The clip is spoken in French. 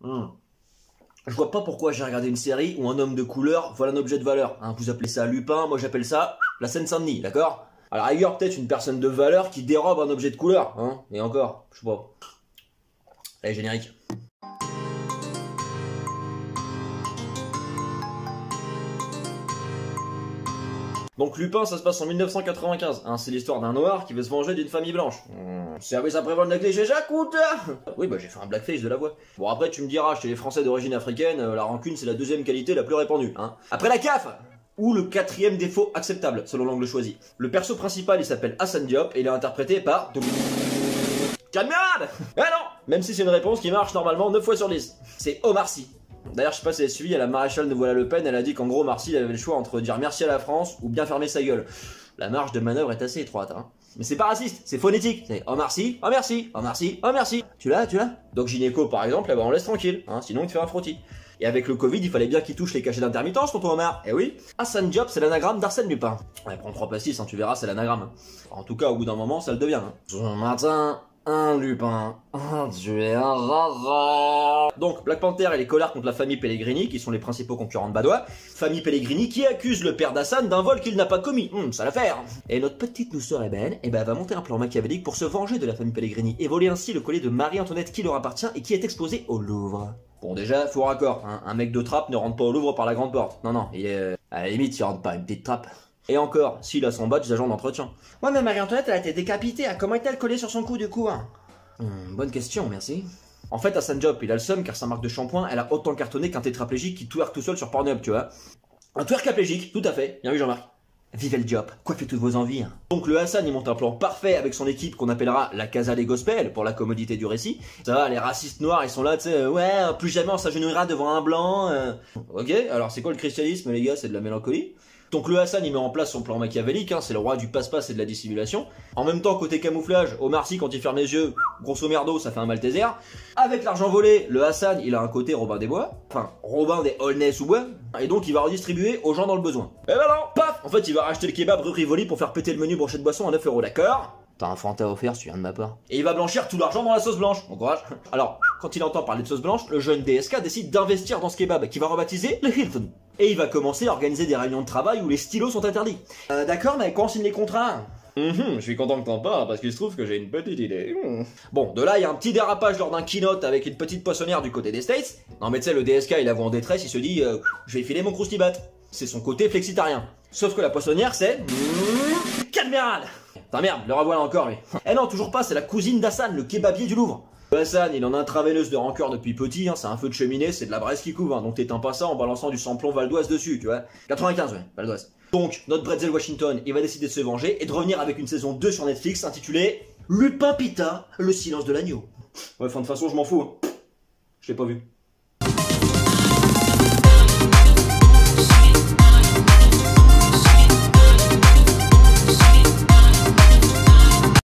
Je vois pas pourquoi j'ai regardé une série où un homme de couleur vole un objet de valeur. Hein, vous appelez ça Lupin, moi j'appelle ça la Seine-Saint-Denis, d'accord? À la rigueur, peut-être une personne de valeur qui dérobe un objet de couleur, hein? Et encore, je sais pas. Allez, générique. Donc Lupin, ça se passe en 1995, hein, c'est l'histoire d'un noir qui veut se venger d'une famille blanche. Service après-vente de la cliché, j'écoute. Oui, bah j'ai fait un blackface de la voix. Bon, après tu me diras, chez les Français d'origine africaine, la rancune c'est la deuxième qualité la plus répandue, hein. Après la CAF, ou le quatrième défaut acceptable, selon l'angle choisi. Le perso principal, il s'appelle Hassan Diop, et il est interprété par... Camarade. Ah non. Même si c'est une réponse qui marche normalement 9 fois sur 10. C'est Omar Sy. D'ailleurs, je sais pas si elle a suivi, à la maréchale de Voilà Le Pen, elle a dit qu'en gros, Omar Sy il avait le choix entre dire merci à la France ou bien fermer sa gueule. La marge de manœuvre est assez étroite, hein. Mais c'est pas raciste, c'est phonétique. C'est Omar Sy, oh merci, oh merci, oh merci. Tu l'as? Donc Gynéco, par exemple, eh ben, on laisse tranquille, hein, sinon il te fait un frottis. Et avec le Covid, il fallait bien qu'il touche les cachets d'intermittence, tonton Omar. Eh oui. Hassan Diop, c'est l'anagramme d'Arsène Lupin. Ouais, prends 3 pastis, hein, tu verras, c'est l'anagramme. En tout cas, au bout d'un moment, ça le devient. Hein. Ce matin, un Lupin a tué un rara. Donc, Black Panther et les collards contre la famille Pellegrini, qui sont les principaux concurrents de Badois. Famille Pellegrini qui accuse le père d'Hassan d'un vol qu'il n'a pas commis. Ça l'affaire. Et notre petite douceur ébène, eh ben, va monter un plan machiavélique pour se venger de la famille Pellegrini et voler ainsi le collier de Marie-Antoinette qui leur appartient et qui est exposé au Louvre. Bon, déjà, faux raccord, hein. Un mec de trappe ne rentre pas au Louvre par la grande porte. Non, il est... à la limite, il rentre pas une petite trappe. Et encore, s'il a son badge d'agent d'entretien. Ouais, mais Marie-Antoinette, elle a été décapitée. Comment est-elle collée sur son cou, du coup, hein? Bonne question, merci. En fait, Hassan Diop, il a le seum car sa marque de shampoing, elle a autant cartonné qu'un tétraplégique qui twerk tout seul sur Pornhub, tu vois. Un twerkaplégique, tout à fait. Bien vu, Jean-Marc. Vive le Diop, coiffez toutes vos envies. Donc le Hassan, il monte un plan parfait avec son équipe qu'on appellera la Casa des Gospel pour la commodité du récit. Ça va, les racistes noirs, ils sont là, tu sais, ouais, plus jamais on s'agenouillera devant un blanc. Ok, alors c'est quoi le christianisme, les gars? C'est de la mélancolie. Donc le Hassan, il met en place son plan machiavélique, hein, c'est le roi du passe-passe et de la dissimulation. En même temps, côté camouflage, Omar Sy, quand il ferme les yeux, grosso merdo, ça fait un Malteser. Avec l'argent volé, le Hassan, il a un côté Robin des Bois, enfin, Robin des Aulnay-sous-Bois, et donc il va redistribuer aux gens dans le besoin. Et ben non, paf. En fait, il va racheter le kebab rue Rivoli pour faire péter le menu brochette de boisson à 9 €, d'accord? T'as un Fanta offert, tu viens de ma part. Et il va blanchir tout l'argent dans la sauce blanche. Bon courage. Alors, quand il entend parler de sauce blanche, le jeune DSK décide d'investir dans ce kebab, qu'il va rebaptiser le Hilton. Et il va commencer à organiser des réunions de travail où les stylos sont interdits. D'accord, mais quand on signe les contrats? Je suis content que t'en parles parce qu'il se trouve que j'ai une petite idée. Bon, de là, il y a un petit dérapage lors d'un keynote avec une petite poissonnière du côté des States. Non mais tu sais, le DSK, il la voit en détresse, il se dit je vais filer mon croustibat. C'est son côté flexitarien. Sauf que la poissonnière, c'est... Cadmérade. Putain merde, le revoilà encore lui. Eh non, toujours pas, c'est la cousine d'Hassan, le kebabier du Louvre. Hassan, il en a intraveineuse de rancœur depuis petit, hein, c'est un feu de cheminée, c'est de la braise qui couvre, hein, donc t'éteins pas ça en balançant du samplon Valdoise dessus, tu vois. 95, ouais, Valdoise. Donc, notre Bretzel Washington, il va décider de se venger et de revenir avec une saison 2 sur Netflix intitulée Lupin Pita, le silence de l'agneau. Ouais, enfin de toute façon, je m'en fous. Hein. Je l'ai pas vu.